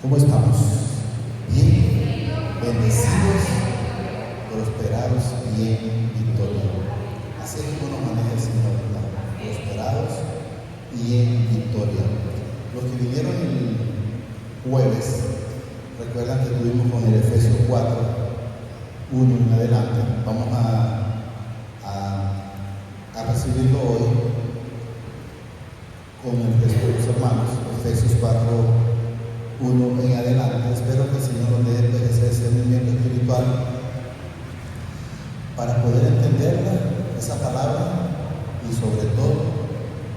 ¿Cómo estamos? Bien, bendecidos, prosperados y en victoria. Así es como nos maneja el Señor, ¿verdad? Prosperados y en victoria. Los que vinieron el jueves, recuerdan que tuvimos con el Efesios 4, 1 en adelante. Vamos a recibirlo hoy con el resto de los hermanos. Efesios 4, 1 en adelante. Espero que el Señor nos dé ese discernimiento espiritual para poder entenderla, esa palabra, y sobre todo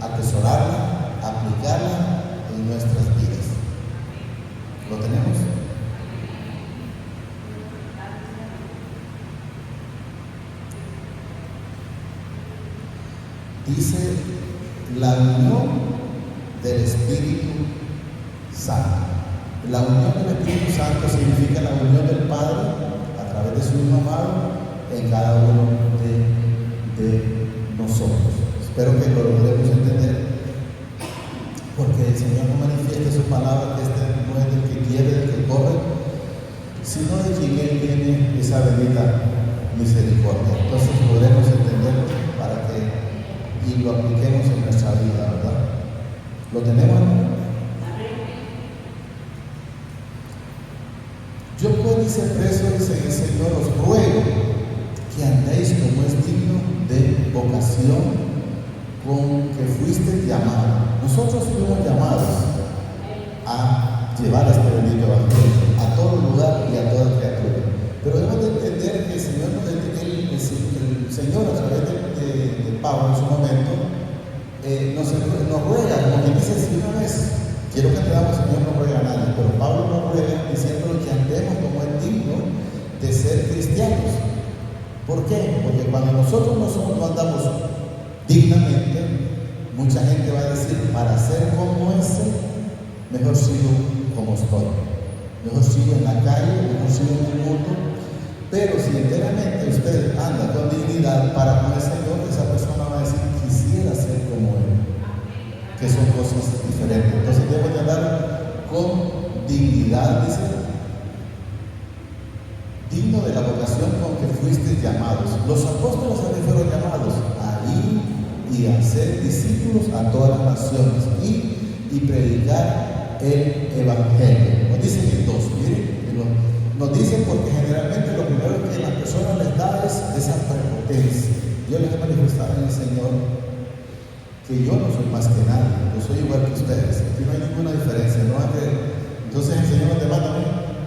atesorarla, aplicarla en nuestras vidas. ¿Lo tenemos? Dice la unión del Espíritu Santo. La unión del Espíritu Santo significa la unión del Padre a través de su Hijo amado en cada uno de nosotros. Espero que lo logremos entender, porque el Señor no manifiesta su palabra, que este no es del que quiere, del que corre, sino de quien Él tiene esa bendita misericordia. Entonces podremos entenderlo para que y lo apliquemos en nuestra vida, ¿verdad? ¿Lo tenemos? Yo pues, dice preso, dice el Señor, os ruego que andéis como es digno de vocación con que fuiste llamado. Nosotros fuimos llamados a llevar este bendito evangelio a todo lugar y a toda criatura. Pero debemos de entender que el Señor, el Señor a través de Pablo en su momento, nos ruega, como que dice, si una vez, quiero que entendamos, el Señor no ruega a nadie, pero Pablo nos ruega diciendo que andemos como es digno de ser cristianos. ¿Por qué? Porque cuando nosotros no andamos dignamente, mucha gente va a decir, para ser como ese, mejor sigo como estoy. Mejor sigo en la calle, mejor sigo en el mundo. Pero si enteramente usted anda con dignidad para con el Señor, esa persona va a decir, quisiera ser como Él, que son cosas diferentes. Entonces debemos de andar con dignidad, dice, digno de la vocación con que fuisteis llamados. Los apóstoles también fueron llamados a ir y a ser discípulos a todas las naciones y predicar el evangelio. Nos dicen en dos, miren, nos dicen porque generalmente lo primero que las personas les da es esa prepotencia. Yo les he manifestado en el Señor que yo no soy más que nadie, yo soy igual que ustedes, aquí no hay ninguna diferencia, ¿no? Entonces el Señor nos demanda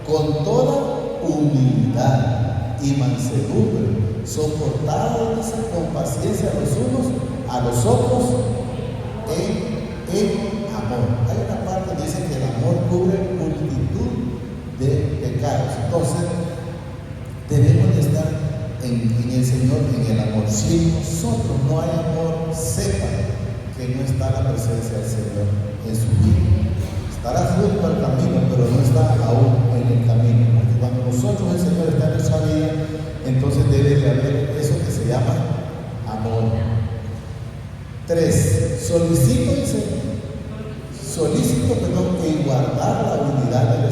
con toda humildad y mansedumbre, soportados con paciencia los unos a los otros en amor. Hay una parte que dice que el amor cubre multitud de pecados. Entonces debemos de estar en el Señor, en el amor. Si en nosotros no hay amor, sepa que no está la presencia del Señor en su vida. Estará junto al camino, pero no está aún en el camino, porque cuando nosotros el Señor está en nuestra vida, entonces debe de haber eso que se llama amor. 3. Solicito en guardar la unidad del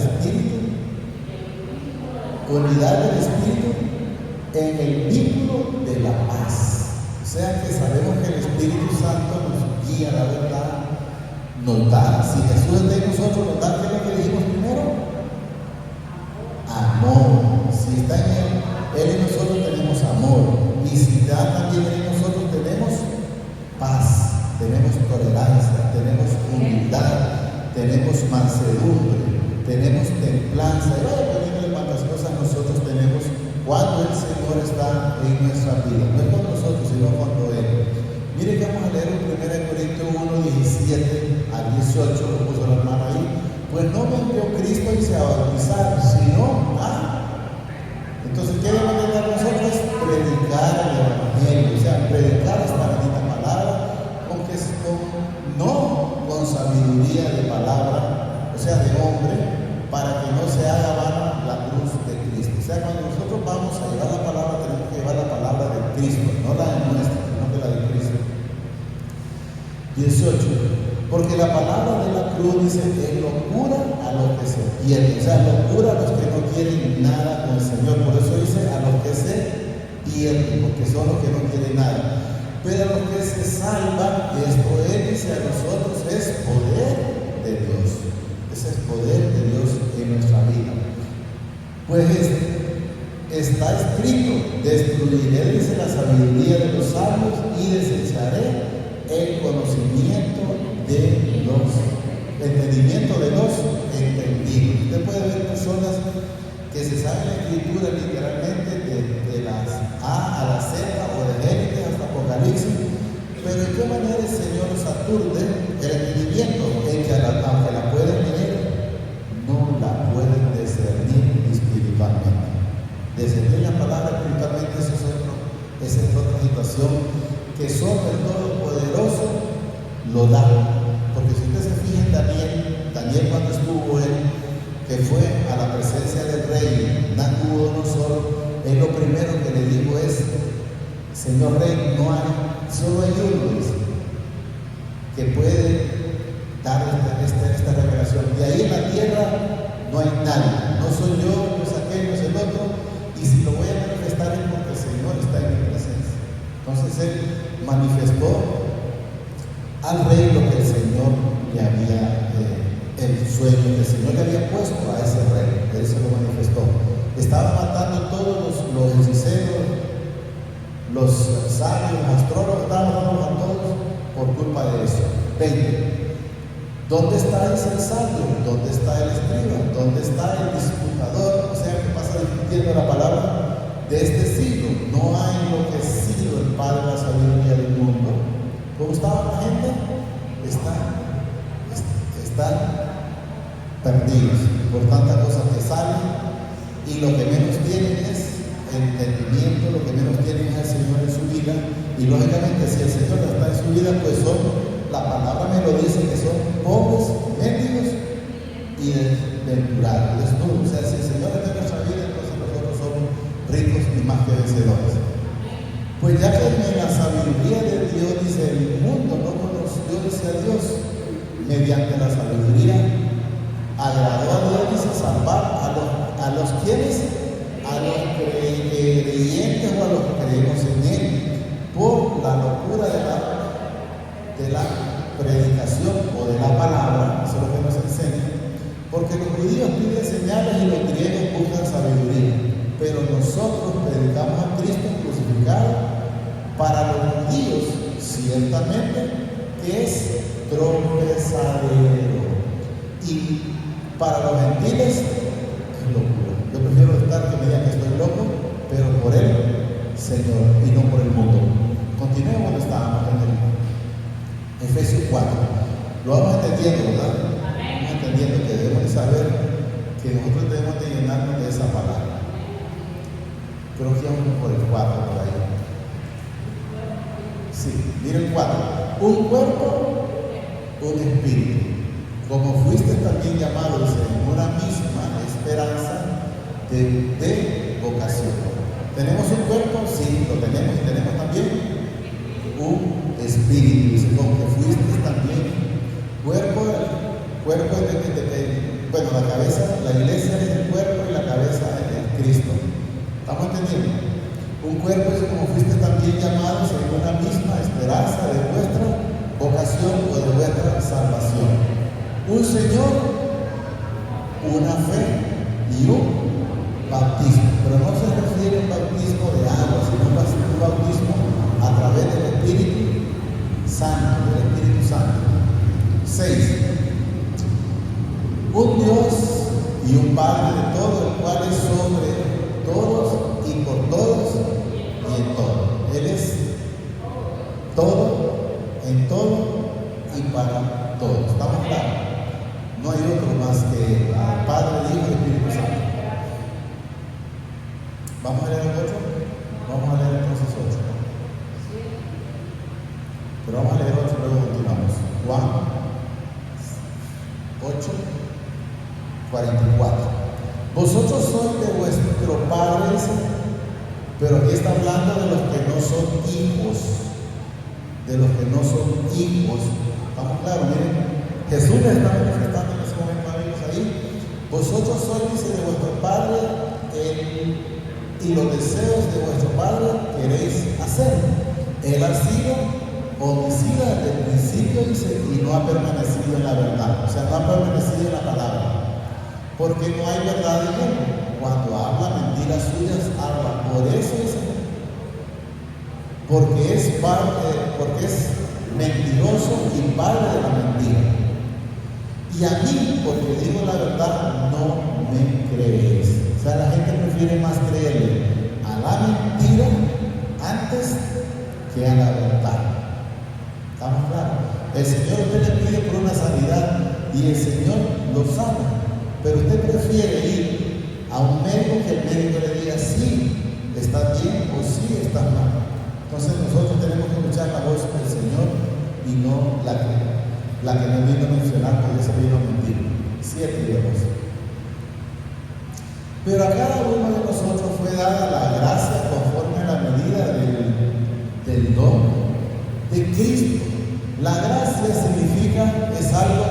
Espíritu, en el vínculo de la paz. O sea que sabemos que el Espíritu Santo nos guía la verdad, nos da, si Jesús es de nosotros, nos da, ¿qué es lo que dijimos primero? Amor. Si está en Él en nosotros tenemos amor, y si está también en nosotros tenemos paz, tenemos tolerancia, tenemos humildad, tenemos mansedumbre, tenemos templanza. Y vaya poniéndole cuántas cosas nosotros tenemos cuando el Señor está en nuestra vida. No es con nosotros, sino cuando Él. Mire que vamos a leer en 1 Corintios 1, 17 al 18, lo puso la hermana ahí. Pues no me envió Cristo y se va a bautizar, sino entonces, ¿qué debemos de hacer nosotros? Predicar el evangelio, o sea, predicar esta bendita palabra, no con sabiduría de palabra, o sea, de hombre, para que no se haga vana la cruz de Cristo. O sea, cuando nosotros vamos a llevar la palabra, tenemos que llevar la palabra de Cristo, no la de nuestra, sino que la de Cristo. 18. Porque la palabra de la cruz dice que es locura a los que se pierden. O sea, locura a los que no quieren nada con el Señor. Por eso dice a los que se pierden, porque son los que no quieren nada. Pero a los que se salvan, esto Él dice a nosotros, es poder de Dios. Ese es poder de Dios en nuestra vida. Pues está escrito: destruiré, dice, la sabiduría de los sabios y desecharé el conocimiento de los entendimientos de los entendidos. Usted puede ver personas que se saben la escritura literalmente de las A a la Z o de Génesis hasta Apocalipsis, pero de qué manera el Señor nos aturde el entendimiento en que aunque la pueden leer, no la pueden discernir espiritualmente. Discernir la palabra espiritualmente, esa es otra situación que solo el Todopoderoso lo da. Porque si usted se fija en Daniel cuando estuvo él, que fue a la presencia del rey Nabucodonosor, él lo primero que le dijo es: Señor rey, solo hay uno, dice, que puede dar esta revelación. Y ahí en la tierra no hay nadie, no soy yo, no es aquel, no es el otro, y si lo voy a manifestar es porque el Señor está en mi presencia. Entonces él manifestó al rey lo que el Señor le había, el sueño que el Señor le había puesto a ese rey. Él se lo manifestó. Estaba matando todos los hechiceros, los sabios, los astrólogos, estaban matando a todos por culpa de eso. 20. ¿Dónde está el sabio? ¿Dónde está el escriba? ¿Dónde está el disputador? O sea, que pasa discutiendo la palabra de este siglo. No ha enloquecido el Padre de la sabiduría del mundo. ¿Cómo estaba la gente? Están perdidos por tantas cosas que salen, y lo que menos tienen es entendimiento, lo que menos tienen es el Señor en su vida. Y lógicamente, si el Señor no está en su vida, pues la palabra me lo dice, que son pobres, mendigos y desventurados, desnudos. O sea, si el Señor está en nuestra vida, entonces nosotros somos ricos y más que vencedores. Pues ya que en la sabiduría de Dios, dice, el mundo no conoció, dice, a Dios, mediante la sabiduría agradó a Dios, dice, salvar a los quienes, a los creyentes o a los que creemos en Él, por la locura de la predicación o de la palabra. Eso es lo que nos enseña. Porque los judíos piden señales y los griegos buscan sabiduría, pero nosotros predicamos a Cristo crucificado, para los judíos ciertamente que es tropezadero, y para los gentiles es locura. Yo prefiero estar que me digan que estoy loco, pero por el Señor y no por el mundo. Continuemos donde estábamos en el Efesios 4. Lo vamos entendiendo, ¿verdad? Vamos entendiendo que debemos de saber que nosotros debemos de llenarnos de esa palabra. Creo que vamos por el 4 por ahí. Sí, miren 4. Un cuerpo, un espíritu. Como fuiste también llamados en una misma esperanza de vocación. ¿Tenemos un cuerpo? Sí, lo tenemos. Y tenemos también un espíritu. Dice, como que fuiste también cuerpo bueno, la cabeza, la iglesia es el cuerpo y la cabeza es el Cristo. ¿Estamos entendiendo? Un cuerpo es como fuiste también llamados en una misma esperanza de vuestra vocación o de vuestra salvación. Un Señor, una fe y un bautismo. Pero no se refiere a un bautismo de agua, sino un bautismo a través del Espíritu Santo, del Espíritu Santo. 6. Un Dios y un Padre de todo, el cual es sobre todos y por todos y en todo. Él es todo, en todo y para todos. ¿Estamos claros? No hay otro más que al Padre, Hijo y Espíritu Santo. ¿Vamos a leer el 8? Vamos a leer entonces 8. Pero vamos a leer 8 y luego continuamos. Juan 8, 44. Vosotros sois de vuestro padre, pero aquí está hablando de los que no son hijos. De los que no son hijos. ¿Estamos claros? Miren, Jesús les está manifestando en ese momento a ellos ahí Vosotros sois, dice, de vuestro padre, y los deseos de vuestro padre queréis hacer. Él ha sido homicida desde el principio, dice, y no ha permanecido en la verdad. O sea, no ha permanecido en la palabra. Porque no hay verdad en él. Cuando habla mentiras suyas, habla. Por eso dice, porque es mentiroso y padre de la mentira. Y a mí, porque digo la verdad, no me creéis. O sea, la gente prefiere más creerle a la mentira antes que a la verdad. ¿Estamos claros? El Señor, usted le pide por una sanidad y el Señor lo sana. Pero usted prefiere ir a un médico que el médico le diga sí, está bien o sí, está mal. Entonces nosotros tenemos que escuchar la voz del Señor y no la que nos vino a mencionar, porque se vino a mentir. 7 días. Pero a cada uno de nosotros fue dada la gracia conforme a la medida del don de Cristo. La gracia significa, es algo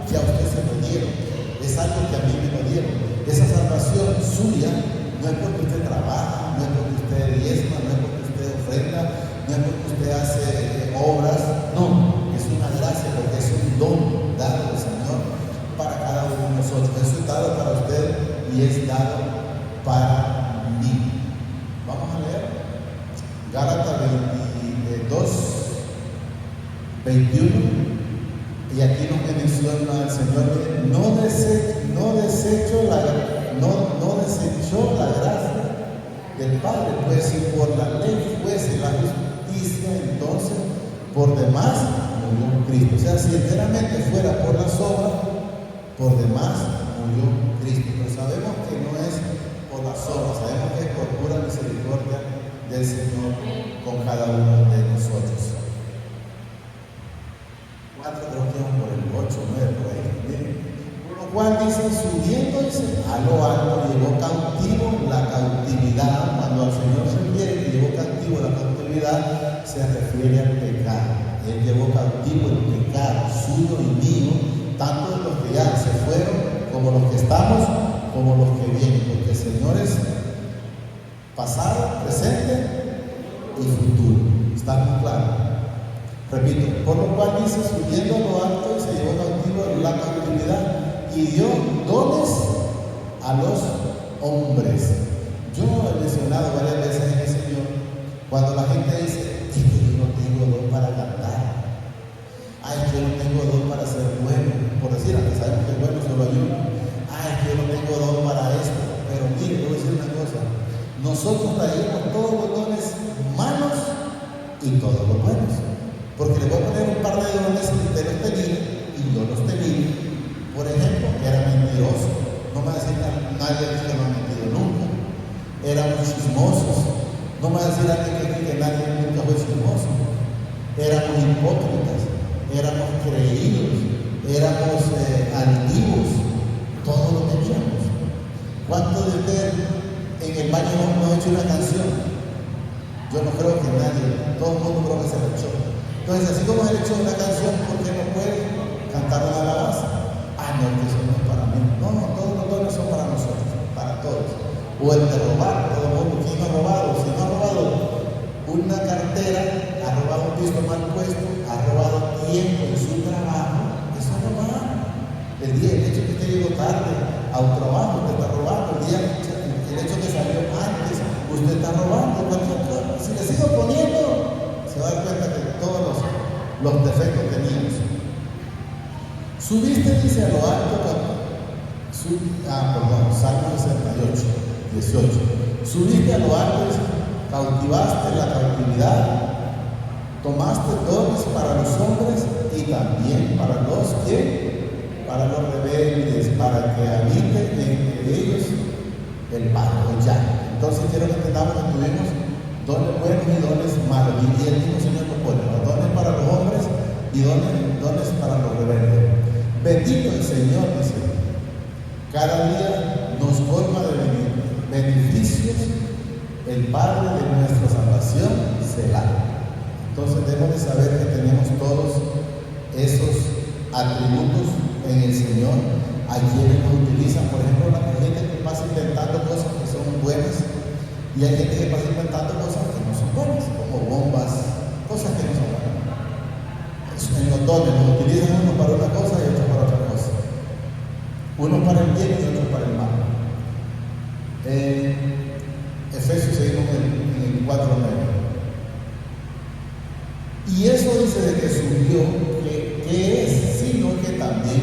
que a usted se lo dieron, es algo que a mí me lo dieron. Esa salvación suya no es porque usted trabaja, no es porque usted diezma, no es porque usted ofrenda, no es porque usted hace obras, no. Es una gracia porque es un don dado del Señor para cada uno de nosotros. Eso es dado para usted y es dado para mí. Vamos a leer Gálatas 22, 21. Y aquí nos menciona el Señor, no desechó la gracia del Padre, pues si por la ley fuese la justicia, entonces por demás murió Cristo. O sea, si enteramente fuera por las obras, por demás murió Cristo. Pero sabemos que no es por las obras, sabemos que es por pura misericordia del Señor con cada uno de nosotros. 4, creo que vamos por el 8, 9, por ahí. Miren. Por lo cual dice, subiendo, dice, a lo alto, llevó cautivo la cautividad. Cuando al Señor se refiere que llevó cautivo la cautividad, se refiere al pecado. Él llevó cautivo el pecado suyo y mío, tanto de los que ya se fueron, como los que estamos, como los que vienen, porque el Señor es pasado, presente y futuro. ¿Está muy claro? Repito, por lo cual dice, subiendo a lo alto, y se llevó cautivo la cautividad y dio dones a los hombres. Yo he mencionado varias veces en el Señor, cuando la gente dice, es que yo no tengo don para cantar, ay, yo no tengo don para ser bueno, por decir, aunque sabemos que es bueno solo hay uno, ay, yo no tengo don para esto, pero mire, voy a decir una cosa, nosotros traemos todos los dones malos y todos los buenos. Porque le voy a poner un par de dones que usted los tenía y yo los tenía. Por ejemplo, era mentiroso. No me va a decir nadie que no ha mentido nunca. Éramos chismosos. No me va a decir alguien que nadie nunca fue chismoso. Éramos hipócritas. Éramos creídos. Éramos altivos. Todo lo teníamos. ¿Cuántos de ustedes en el baño no han hecho una canción? Yo no creo que nadie. Todo el mundo creo que se lo echó. Entonces, así como he hecho una canción, ¿por qué no puede cantar una alabanza? Ah, no, que eso no es para mí. No, todos los dones son para nosotros, para todos. O el de robar, todo el mundo. ¿Quién ha robado? Si no ha robado una cartera, ha robado un piso mal puesto, ha robado tiempo en su trabajo, eso es robar. El hecho que usted llegó tarde a un trabajo, usted está robando. El hecho que salió antes, usted está robando. Si le sigo poniendo, se va a dar cuenta que todos los defectos teníamos. Subiste, dice, a lo alto, Salmo 68, 18. Subiste a lo alto, dice, cautivaste la cautividad, tomaste dones para los hombres y también para los rebeldes, para que habite entre ellos el pacto ya. Entonces quiero que entendamos que tuvimos dones buenos y dones malos, y el mismo Señor nos pone los dones para los hombres y dones para los rebeldes. Bendito el Señor, dice, cada día nos colma de beneficios el Padre de nuestra salvación, Selah. Entonces debemos de saber que tenemos todos esos atributos en el Señor Hay quienes lo utilizan, por ejemplo, la gente que pasa inventando cosas que son buenas y hay gente que pasa inventando cosas que no son buenas, como bombas, cosas que no son buenas. En los dones lo utilizan uno para una cosa y otro para otra cosa. Uno para el bien y otro para el mal. Efesios seguimos en el 4:9. Y eso dice de que subió, que es, sino que también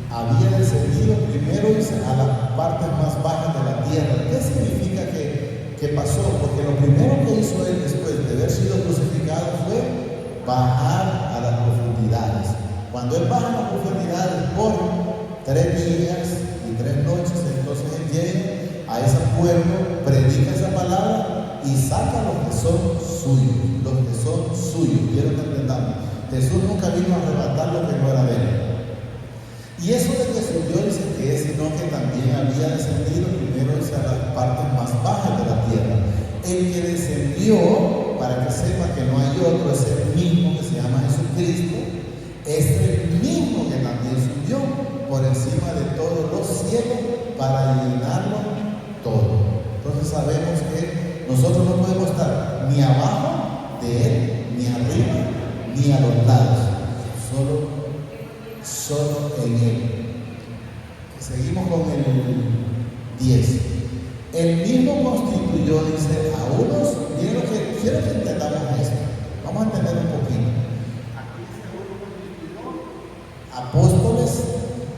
había descendido primero a las partes más bajas de la tierra. ¿Qué significa que pasó? Porque lo primero que hizo él después de haber sido crucificado fue bajar a las profundidades. Cuando él baja a las profundidades por 3 días y 3 noches, entonces él llega a ese pueblo, predica esa palabra y saca los que son suyos. Los que son suyos, quiero que entendamos. Jesús nunca vino a arrebatar lo que no era de él. Y eso de que subió dice que es, sino que también había descendido primero hacia las partes más bajas de la tierra. El que descendió, para que sepa que no hay otro, es el mismo que se llama Jesucristo, es el mismo que también subió por encima de todos los cielos para llenarlo todo. Entonces sabemos que nosotros no podemos estar ni abajo de él, ni arriba, ni a los lados, solo en él. Seguimos con el 10. El mismo constituyó, dice, a unos, miren lo que quiero que entendamos esto. Vamos a entender un poquito. Apóstoles,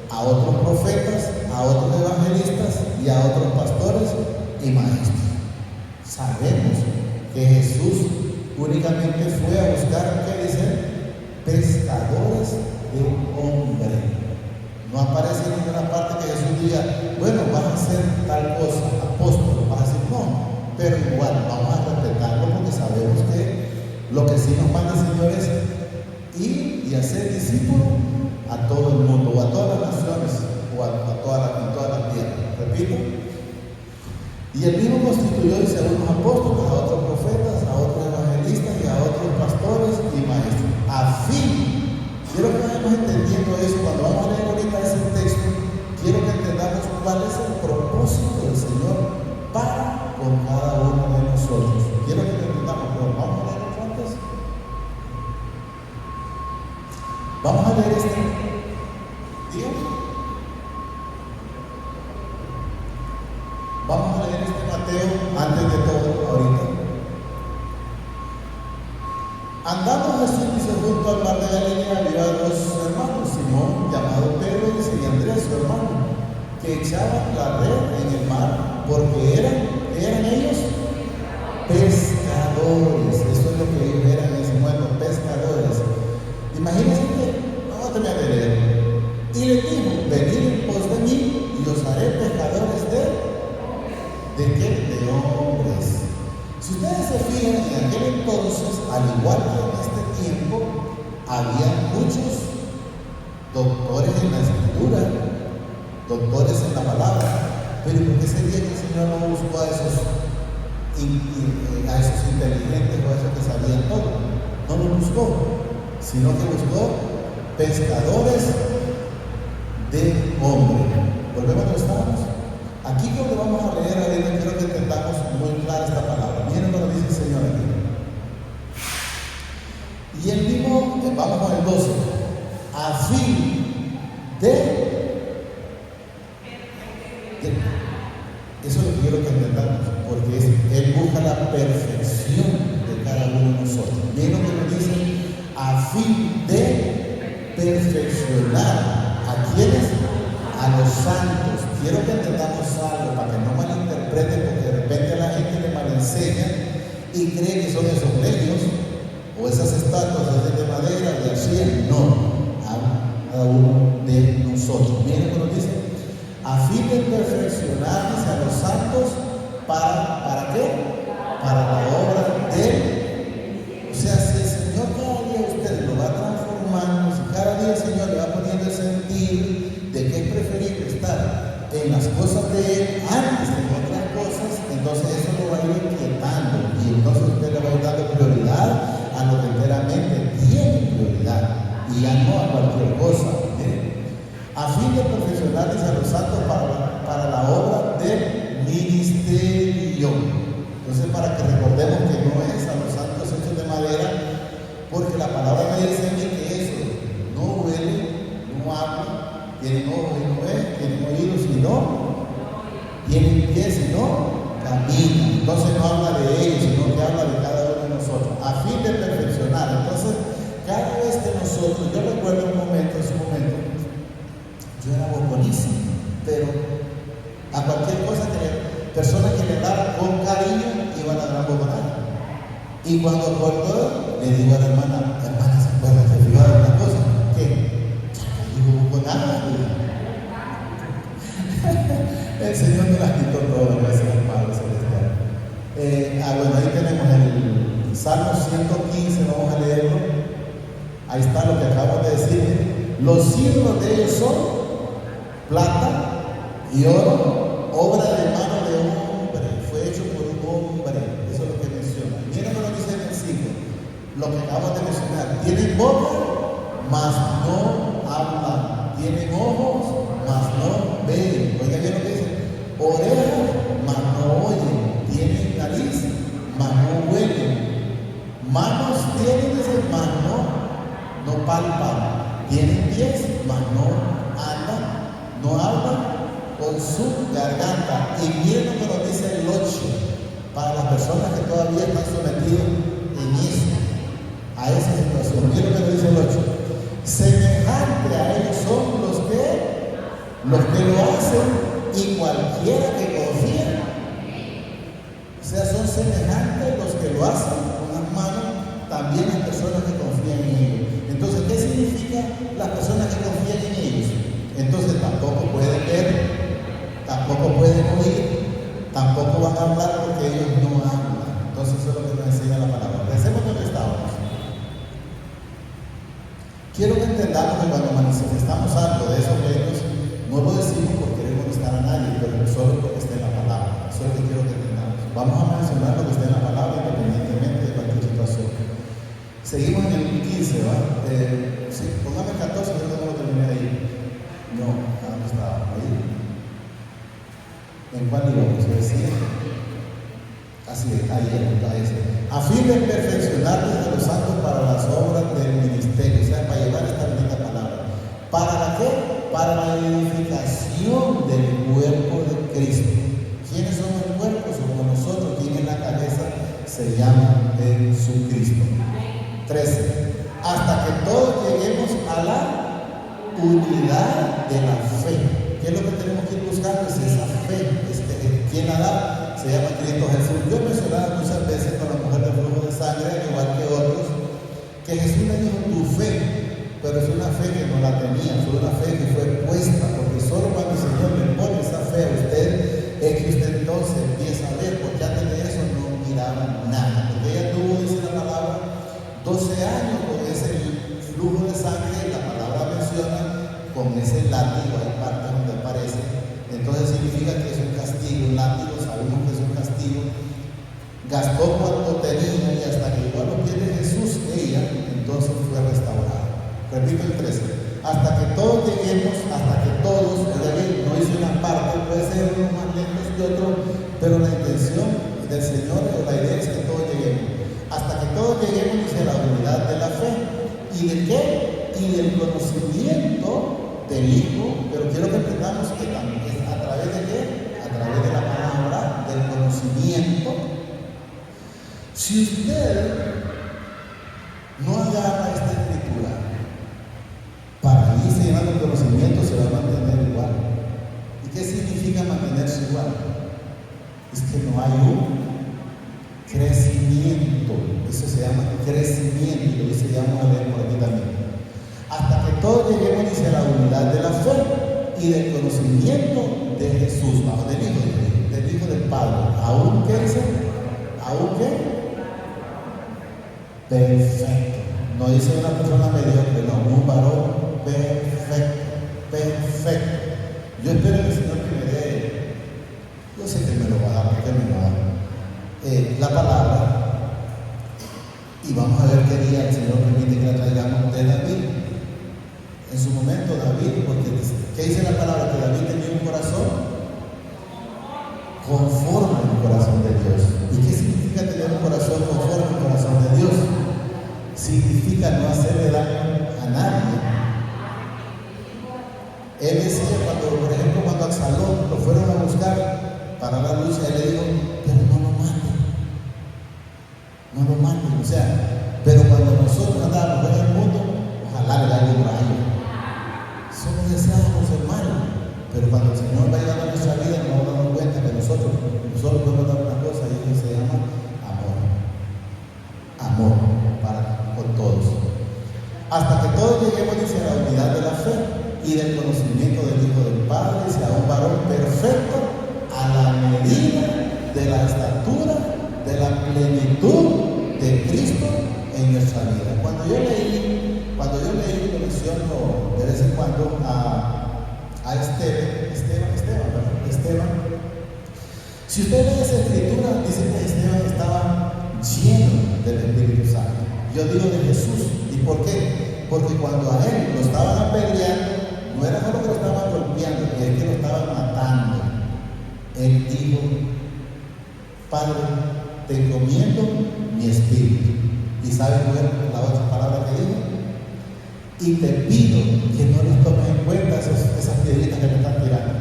a otros profetas, a otros evangelistas y a otros pastores y maestros. Sabemos que Jesús únicamente fue a buscar, ¿qué dicen? Pescadores de hombre. No aparece en ninguna parte que Jesús diga, bueno, vas a hacer tal cosa, apóstol, vas a decir no, pero igual vamos a respetarlo porque sabemos que lo que sí nos manda el Señor es ir y hacer discípulos a todo el mundo, o a todas las naciones, o a toda la tierra. Repito. Y el mismo constituyó, dice, a unos apóstoles, a otros profetas, a otros evangelistas y a otros pastores y maestros. A fin, quiero que vayamos entendiendo eso. Cuando vamos a leer ahorita ese texto, quiero que entendamos cuál es el propósito del Señor para con cada uno de nosotros. Quiero que lo entendamos, pero vamos a leer antes. Vamos a leer este. Dígame. Vamos a leer este Mateo antes de todo, ahorita. Andando Jesús, dice, junto al mar de Galilea, había 2 hermanos, Simón, llamado Pedro, y Andrés, su hermano, que echaban la red en el mar, porque eran ellos pescadores. Eso es lo que ellos eran en ese momento, pescadores. Imagínense que, vamos a terminar de leer. Y le dijo, venid en pos de mí, y os haré pescadores ¿de qué? De hombres. Si ustedes se fijan, en aquel entonces, al igual que en este tiempo, había muchos doctores en la escritura, doctores en la palabra. Pero ¿por qué sería que el Señor no buscó a esos inteligentes o a esos que sabían todo? No los buscó, sino que buscó pescadores de hombres. Volvemos a donde estábamos. Aquí donde vamos a leer ahorita, quiero que entendamos muy clara esta palabra. Miren lo que dice el Señor aquí. Y el mismo, vamos con el 12, a fin de eso es lo que quiero que entendamos, porque Él busca la perfección de cada uno de nosotros. Miren lo que nos dice, a fin de perfeccionar a quienes, a los santos. Quiero que entendamos algo para que no malinterpreten, porque de repente la gente le malenseña y cree que son esos medios o esas estatuas de madera, de arcilla. No, a cada uno de nosotros. Miren lo que nos dice, a fin de perfeccionarnos a los santos, ¿para qué? Para la obra de él. O sea, si el Señor cada día usted lo va transformando, si cada día el Señor le va poniendo el sentido de que es preferible estar en las cosas de él antes de otras cosas, entonces eso lo va a ir inquietando y entonces usted le va a ir dando prioridad a lo que enteramente tiene prioridad y ya no a cualquier cosa. A fin de perfeccionar nosotros, yo recuerdo en su momento, yo era buenísimo, pero a cualquier cosa personas que le daban con cariño iban a dar boconada. Y cuando acordó, le digo a la hermana, ¿se acuerda? ¿Se fijó de una cosa? ¿Qué? Ya no digo boconada. El Señor me las quitó todas, gracias al Padre Celestial. Bueno, ahí tenemos el Salmo 115, vamos a leerlo. Ahí está lo que acabo de decir. Los ídolos de ellos son plata y oro, obra de mano de un hombre, fue hecho por un hombre. Eso es lo que menciona. Miren lo que dice en el 5, lo que acabo de mencionar. Tienen boca, mas no hablan. Tienen ojos, mas no ven. Oigan bien lo que dice. Orejas, mas no oyen. Tienen nariz, mas no huelen. Manos tienen, mas no palpan. Tienen pies, mas no andan. No hablan con su garganta. Y miren lo que nos dice el 8, para las personas que todavía están sometidas en eso, a esa situación. Miren lo que nos dice el 8. Semejante a ellos son los que lo hacen, y cualquiera que confía. O sea, son semejantes los que lo hacen con las manos, también las personas que confían en ellos. Entonces, ¿qué significa las personas que confían en ellos? Entonces tampoco pueden ver, tampoco pueden oír, tampoco van a hablar porque ellos no hablan. Entonces eso es lo que nos enseña la palabra. Regresemos donde estábamos. Quiero que entendamos que cuando manifestamos algo de esos reinos, no lo decimos porque queremos estar a nadie, pero solo porque está en la palabra. Eso es lo que quiero que entendamos. Vamos a mencionar lo que está en la palabra independientemente de cualquier situación. Seguimos en el 15, ¿va? Sí, póngame el 14, yo no lo terminé ahí. No, ¿dónde estaba? Ahí. ¿En cuál íbamos? Así es, ahí está ese. A fin de perfeccionarles a los santos para las obras del ministerio, o sea, para llevar esta bendita palabra. ¿Para la qué? Para la edificación del cuerpo de Cristo. ¿Quiénes son el cuerpo? Somos nosotros. ¿Quién es la cabeza? Se llama Jesucristo. 13. Hasta que todos lleguemos a la unidad de la fe. ¿Qué es lo que tenemos que ir buscando? Es esa fe. ¿Quién la da? Se llama Cristo Jesús. Yo he mencionado muchas veces con la mujer del flujo de sangre, al igual que otros, que Jesús le dijo tu fe, pero es una fe que no la tenía, fue una fe que fue puesta, porque solo cuando el Señor le pone esa fe a usted, es que usted entonces empieza a ver, porque antes de eso no miraba nada. Porque ella tuvo, dice la palabra, 12 años con ese flujo de sangre, la palabra menciona, con ese látigo, hay partes donde aparece. Entonces significa que es un castigo, un látigo, sabemos que es un castigo. Gastó cuanto tenía y hasta que llegó a los pies de Jesús, ella entonces fue restaurada. Repito el 13. Hasta que todos lleguemos, hasta que todos, no hice una parte, puede ser unos más lentos que otros, pero la intención del Señor o la idea es que todos lleguemos. Hasta que todos lleguemos a la unidad de la fe. ¿Y de qué? Y del conocimiento del Hijo, pero quiero que entendamos que también es a través de qué, a través de la palabra, del conocimiento. Si usted no agarra esta escritura para irse llevando el conocimiento, se va a mantener igual. ¿Y qué significa mantenerse igual? Es que no hay un crecimiento. Eso se llama crecimiento, y se llama a ver por aquí también. Hasta que todos lleguemos a la unidad de la fe y del conocimiento de Jesús, del Hijo del Padre. ¿Aún qué dice? ¿Aún qué? Perfecto. No dice una persona mediocre, no, un varón perfecto. Perfecto. Yo espero que el Señor que me dé, yo sé que me lo va a dar, porque me lo va a dar, la palabra. Y vamos a ver qué día el Señor permite que la traigamos de David. En su momento David, porque ¿qué dice la palabra? Que David tenía un corazón conforme al corazón de Dios. ¿Y qué significa tener un corazón conforme al corazón de Dios? Significa no hacerle daño a nadie. Él decía por ejemplo, cuando a Absalón lo fueron a buscar para la lucha, él le dijo, pero no lo maten. No lo maten. O sea, pero cuando nosotros andamos en el mundo, jalarle algo por ahí. Eso lo deseamos, hermano. Pero cuando el Señor va llegando a nuestra vida, nos vamos dando cuenta que nosotros podemos dar una cosa y eso se llama amor. Amor con todos. Hasta que todos lleguemos, dice, a la unidad de la fe y del conocimiento del Hijo del Padre, sea un varón perfecto a la medida de la estatura, de la plenitud de Cristo en nuestra vida. Cuando yo leí, lo menciono de vez en cuando a Esteban. Si usted lee esa escritura, dice que Esteban estaba lleno del Espíritu Santo. Yo digo de Jesús. ¿Y por qué? Porque cuando a él lo estaban apedreando, no era solo que lo estaban golpeando, es que lo estaban matando. Él dijo: Padre, te encomiendo mi espíritu. ¿Y saben cuál es la otra palabra que dijo? Y te pido que no les tomes en cuenta esas piedritas que me están tirando.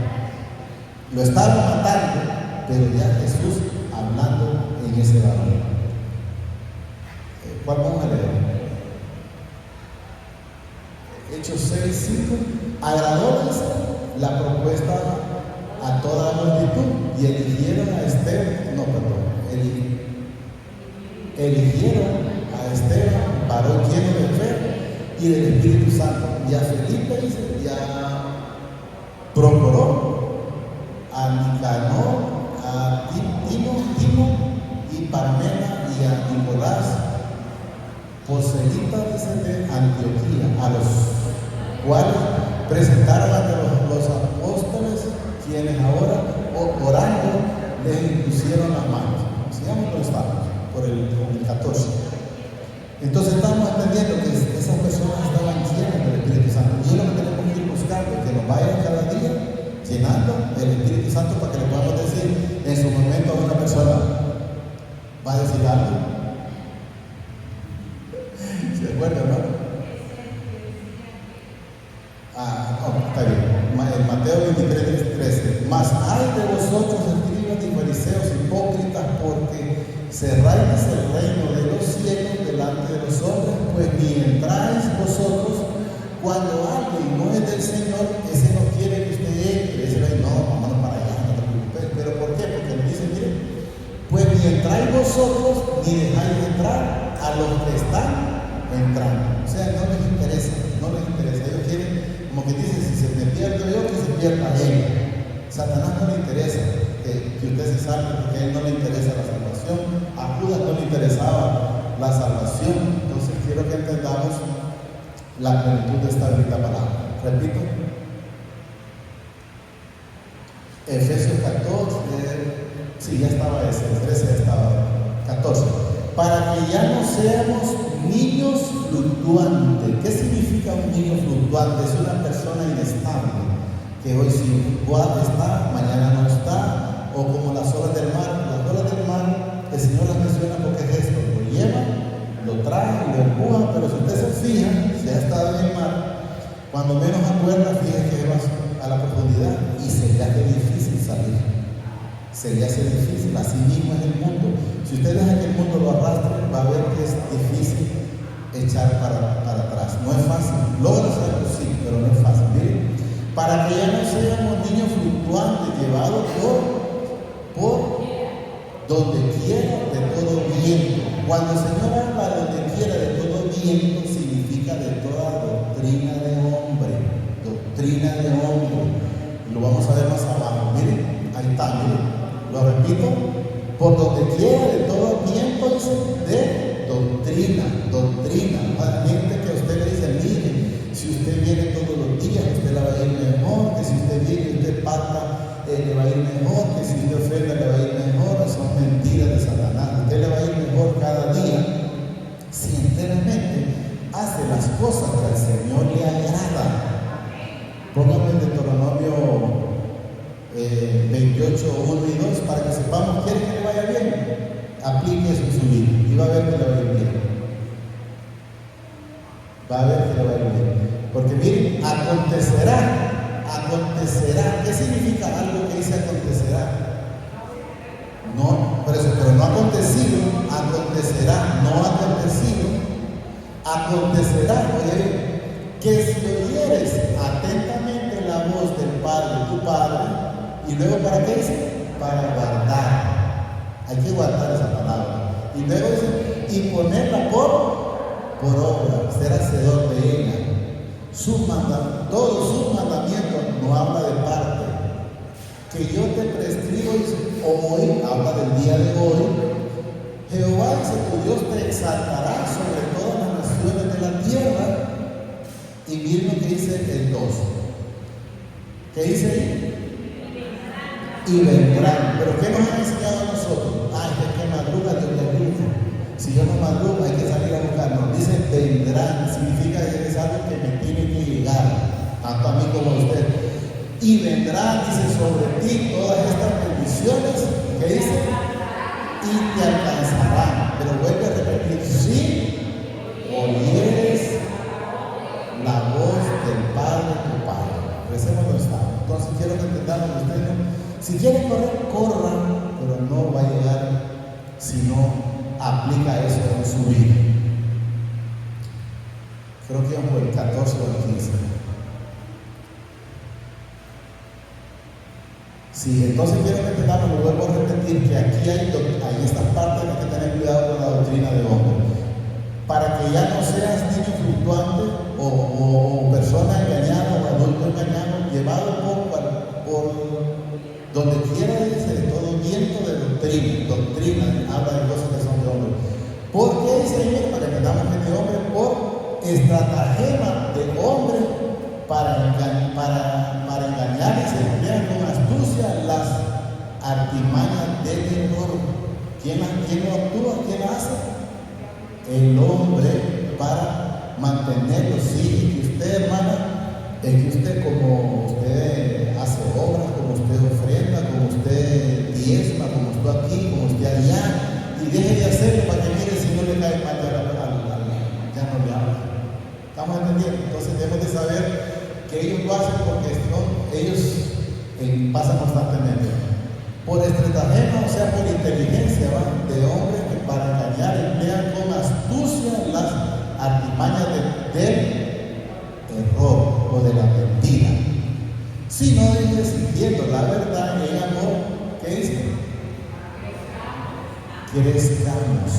Lo estaban matando, pero ya Jesús hablando en ese varón. ¿Cuál vamos a leer? Hechos 6:5. Agradóles la propuesta a toda la multitud y eligieron a Esteban, varón lleno de fe y del Espíritu Santo, y a Felipe, dice, y a Procoro, a Nicanor, a Timo y Parmena, y a Nicolás, proselitas, dice, de Antioquía, a los cuales presentaron ante los apóstoles, quienes ahora, orando, les impusieron las manos. Sigamos con los pasos, por el 14. Entonces estamos entendiendo que esas personas estaban llenas del Espíritu Santo. Y es lo que tenemos que ir buscando, que nos vayan cada día llenando del Espíritu Santo para que le podamos decir en su momento a una persona, va a decir algo. ¿Se acuerdan, no? Está bien. En Mateo 23:13. Mas hay de vosotros, escribas y fariseos hipócritas, porque cerráis el reino de los cielos delante de los hombres, pues ni entráis vosotros. Cuando alguien no es del Señor, ese no quiere que usted entre, ese va a decir, no, vámonos para allá, no te preocupes. ¿Pero por qué? Porque él dice, mire, pues ni entráis vosotros, ni dejáis entrar a los que están entrando. O sea, no les interesa. Ellos quieren, como que dicen, si se me pierdo yo, que se pierda él. Satanás no le interesa que usted se salve, porque a él no le interesa la salvación. A Judas no le interesaba la salvación. Entonces quiero que entendamos la plenitud de esta bendita palabra. Repito, Efesios 14, sí, ya estaba ese, el 13 ya estaba, 14. Para que ya no seamos niños fluctuantes. ¿Qué significa un niño fluctuante? Es una persona inestable, que hoy sí está, mañana no está, o como las olas del mar. Las olas del mar, el Señor las menciona porque es esto: lo lleva, lo trae, lo empuja, pero si usted se fija, si ha estado en el mar, cuando menos acuerda, fíjese que va a la profundidad y se le hace difícil salir. Se le hace difícil, así mismo es el mundo. Si usted deja que el mundo lo arrastre, va a ver que es difícil echar para atrás. No es fácil, logra hacerlo, sí, pero no es fácil. Miren, para que ya no seamos niños fluctuantes, llevados por donde quiera de todo viento. Cuando el Señor habla donde quiera de todo viento, significa de toda doctrina de hombre. Doctrina de hombre. Lo vamos a ver más abajo. Miren, ahí está, miren. Lo repito, por donde quiera de todo viento, de doctrina. Hay gente que a usted le dice, mire, si usted viene todos los días, usted le va a ir mejor, que si usted viene y usted pacta, le va a ir mejor, que si usted ofrenda le va a ir mejor. Son mentiras de Satanás. Usted le va a ir mejor cada día si enteramente hace las cosas que al Señor le agrada. Póngame en Deuteronomio 28, 1 y 2 para que sepamos, ¿quiere que le vaya bien? Aplique eso en su vida y va a ver que le va a ir bien. Va a ver que le va a ir bien. Porque miren, acontecerá. ¿Qué significa algo que dice acontecerá? No, pero no acontecido, acontecerá, no acontecido. Acontecerá, oye, que si oyeres atentamente la voz del Padre, tu Padre, y luego ¿para qué dice? Para guardar. Hay que guardar esa palabra. Y luego dice, y ponerla por obra, ser hacedor de ella. Todos sus mandamientos no habla de parte. Que yo te prescribo, dice, hoy, habla del día de hoy. Jehová, dice, tu Dios te exaltará sobre todas las naciones de la tierra. Y miren lo que dice el 2. ¿Qué dice ahí? Y vendrán. ¿Pero qué nos han enseñado a nosotros? Es que madruga, Dios te ayuda. Si yo no madrugo, hay que salir a buscarnos. Dice vendrán, significa que es algo que me tiene que llegar, tanto a mí como a usted. Y vendrán, dice, sobre ti todas estas bendiciones, que dice, y te alcanzarán. Pero vuelve a repetir, si oyeres la voz del Padre, tu Padre. Recemos lo estado. Entonces quiero que entendamos ustedes, si quieren correr, corran, pero no va a llegar si no aplica eso en su vida. Creo que vamos por el 14 o el 15. Sí, entonces quiero que entendamos, lo vuelvo a repetir, que aquí hay estas partes que hay que tener cuidado con la doctrina de hombre. Para que ya no seas niño fluctuante o persona engañada o adulto engañado, llevado por donde quiera, dice, de todo viento de doctrina, habla de cosas que son de hombre. ¿Por qué dice ahí? Para que entendamos que de hombre, por estratagema de hombre, para engañar y se emplean con astucia las artimañas del error. ¿Quién lo actúa? ¿Quién lo hace? El hombre, para mantenerlo. Sí, que usted, hermana, es que usted, como usted hace obras, como usted ofrenda, como usted diezma, como usted aquí, como usted allá, y deje de hacerlo para que mire si no le cae mal ya no le habla. ¿Estamos entendiendo? Entonces debemos de saber que ellos lo hacen porque ellos pasan constantemente por estratagema, o sea, por inteligencia, de hombres que para engañar emplean con astucia las artimañas del error o de la mentira. Si no dice sintiendo la verdad en amor, ¿qué dice? Crezcamos.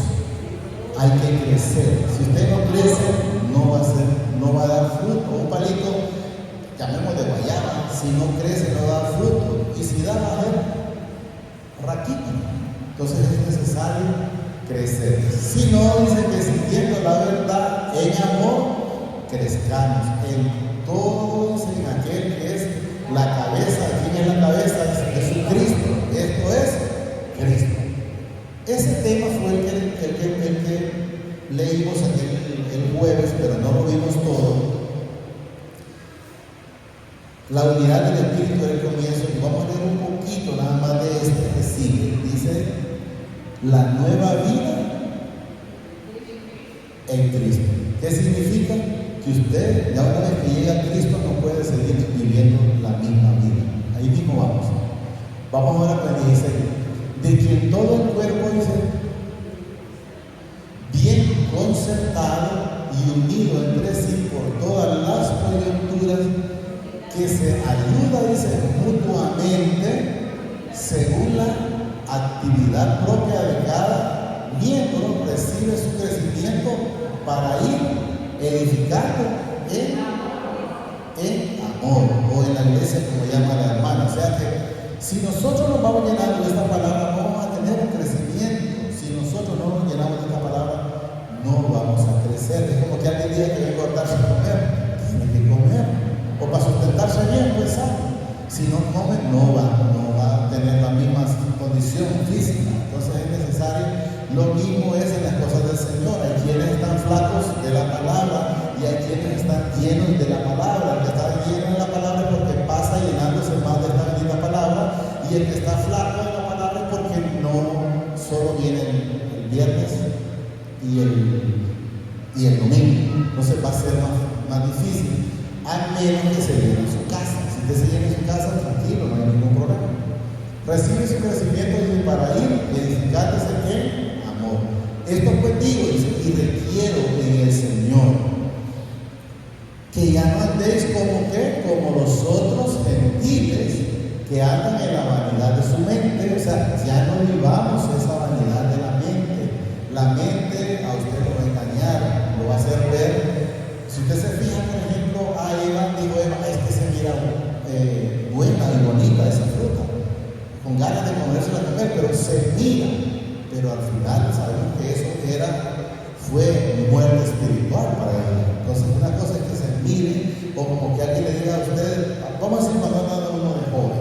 Hay que crecer. Si usted no crece, no va a dar fruto. Un palito, llamemos de guayaba, si no crece no da fruto. Y si da, va a ser raquítico. Entonces es necesario crecer. Si no, dice que sintiendo la verdad en amor, crezcamos en todo, dice, en aquel que es la cabeza. ¿Quién es la cabeza? Es Jesucristo. Esto es Cristo. Ese tema fue el que leímos el jueves, pero no lo vimos todo. La unidad del Espíritu era el comienzo, y vamos a leer un poquito nada más de este que sigue. Dice, la nueva vida en Cristo. ¿Qué significa? Que usted, ya una vez que llega a Cristo, no puede seguir viviendo la misma vida. Ahí mismo vamos. Vamos ahora con el 16. De quien todo el cuerpo, dice, bien concertado y unido entre sí por todas las coyunturas, que se ayuda, dice, mutuamente según la actividad propia de cada miembro, recibe su crecimiento para ir edificando en amor, o en la iglesia como llama la hermana. O sea que si nosotros nos vamos llenando de esta palabra, vamos a tener un crecimiento. Si nosotros no nos llenamos de esta palabra, no vamos a crecer. Es como que alguien diga que vengo a darse a comer, tiene que comer, o para sustentarse bien, pues sabe. Si no come, no va a tener la misma condición física. Entonces es necesario. Lo mismo es en las cosas del Señor. Hay quienes están flacos de la palabra y hay quienes están llenos de la palabra. El que está lleno de la palabra es porque pasa llenándose más de esta bendita palabra, y el que está flaco de la palabra es porque no solo viene el viernes y el domingo. Entonces va a ser más difícil, a menos que se llene en su casa. Si usted se llena en su casa, tranquilo, no hay ningún problema. Recibe su crecimiento para ir edificándose en amor. Esto pues digo, dice, y requiero en el Señor que ya andéis como que, como los otros gentiles que andan en la vanidad de su mente. O sea, ya no vivamos esa vanidad de la mente. La mente a usted lo va a engañar, lo va a hacer ver. Si usted se fija, por ejemplo, a Eva, dijo Eva, es que se mira buena y bonita esa fruta, con ganas de comerse la mujer, pero se mira. Pero al final sabemos que eso fue muerte espiritual para ella. Entonces, una cosa es que se mire, o como que alguien le diga a usted, vamos a decir cuando anda uno de joven,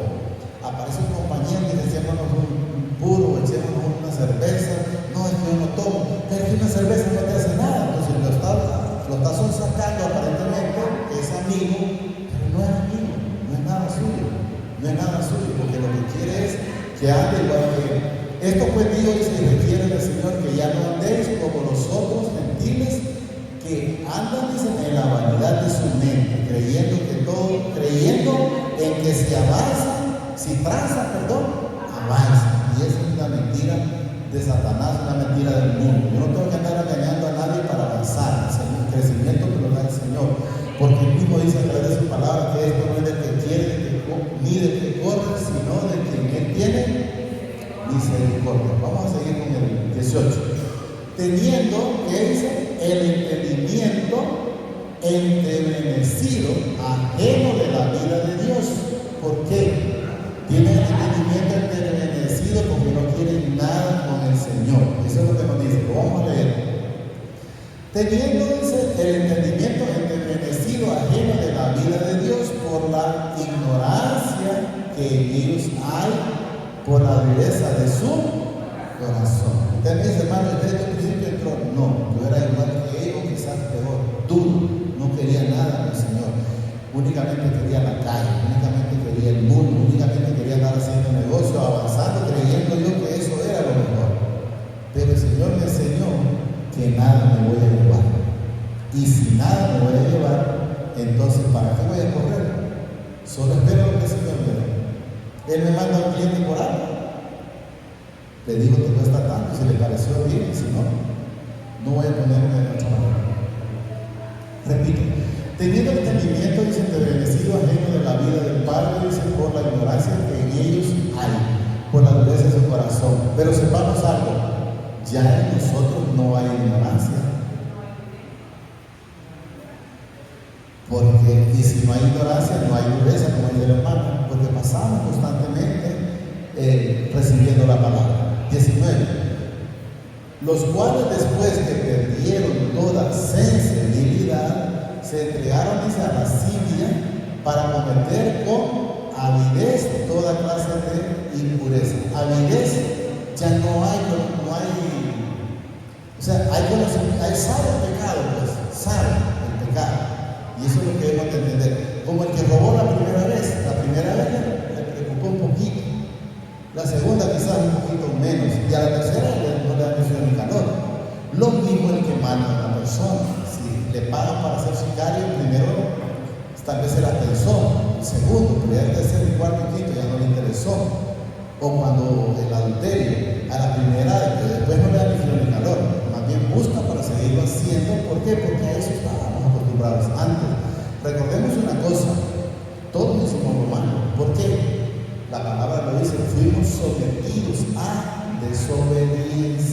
aparece un compañero que dice, echémonos un puro, echémonos una cerveza. No, es que yo no tomo, pero es que una cerveza no te hace nada. Entonces lo está sacando aparentemente, que es amigo, pero no es amigo, no es nada suyo, porque lo que quiere es que ande igual que él. Esto pues digo y se requiere del Señor, que ya no andéis como los otros gentiles que andan, dicen, en la vanidad de su mente, creyendo en que si tranza, avanza. Y esa es una mentira de Satanás, una mentira del mundo. Yo no tengo que andar engañando a nadie para avanzar. El crecimiento que lo da el Señor, porque él mismo dice a través de su palabra que esto no es del que quiere ni del que corre, sino del que él tiene misericordia. Vamos a seguir con el 18. Teniendo, que dice, el entendimiento entenebrecido, ajeno de la vida de Dios. ¿Por qué? Tiene el entendimiento entenebrecido porque no quiere nada con el Señor. Eso es lo que nos dice. Lo vamos a leer. Teniendo, dice, el entendimiento entenebrecido, ajeno de la vida de Dios, por la ignorancia que en ellos hay, por la dureza de su corazón. Usted me dice, hermano, desde el principio entró. No, yo era igual que ellos, quizás peor, duro, no quería nada del Señor. Únicamente quería la calle, únicamente quería el mundo, únicamente quería andar haciendo negocio, avanzando, creyendo yo que eso era lo mejor. Pero el Señor me enseñó que nada me voy a llevar. Y si nada me voy a llevar, entonces ¿para qué voy a correr? Solo espero lo que el Señor me dé. Él me manda a un cliente por algo. Le digo que cuesta tanto, si le pareció bien, si no, no voy a ponerme de otra manera. Repito, teniendo el entendimiento, dice, entenebrecido, ajeno de la vida del Padre, dice, por la ignorancia que en ellos hay, por la dureza de su corazón. Pero sepamos algo, ya en nosotros no hay ignorancia. Porque, y si no hay ignorancia, no hay dureza, como dice el hermano, porque pasamos constantemente recibiendo la palabra. 19. Los cuales después que perdieron toda sensibilidad, se entregaron, dice, a la lascivia para cometer con avidez toda clase de impureza. Avidez ya no hay, o sea, sabe el pecado, pues, sabe el pecado. Y eso es lo que debemos de entender. Como el que robó la primera vez le preocupó un poquito. La segunda quizás un poquito menos. Y a la tercera no le da ni frío ni calor. Lo mismo el que mata a una persona. Si le pagan para ser sicario, primero tal vez se la pensó. El segundo, pero ya el tercero y cuarto y quinto ya no le interesó. O cuando el adulterio, a la primera, que después no le da ni frío ni calor. Más bien busca para seguirlo haciendo. ¿Por qué? Porque a eso estábamos acostumbrados antes. Recordemos una cosa, todos somos romanos. ¿Por qué? La palabra lo dice, fuimos sometidos a desobediencia.